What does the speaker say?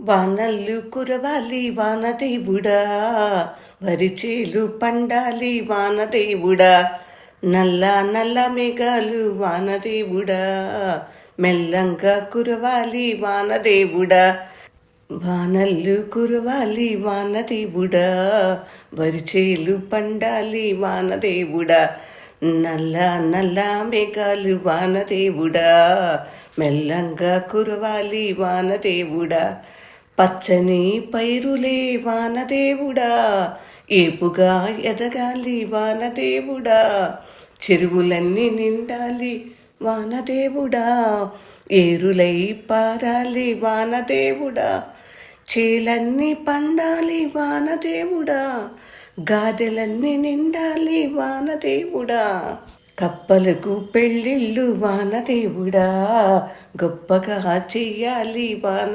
వానల్లు కురవాలి వానదేవుడా, వరిచేలు పండాలి వానదేవుడా, నల్ల నల్ల మేఘాలు వానదేవుడా, మెల్లంగా కురవాలి వానదేవుడా. వానల్లు కురవాలి వానదేవుడా, వరిచేలు పండాలి వానదేవుడా, నల్ల నల్ల మేఘాలు వానదేవుడా, మెల్లంగా కురవాలి వానదేవుడా. పచ్చని పైరులే వానదేవుడా, ఏపుగా ఎదగాలి వానదేవుడా, చెరువులన్నీ నిండాలి వానదేవుడా, ఏరులై పారాలి వానదేవుడా, చేలన్నీ పండాలి వానదేవుడా, గాదెలన్నీ నిండాలి వానదేవుడా, కప్పలకు పెళ్ళిళ్ళు వానదేవుడా, గొప్పగా చెయ్యాలి వాన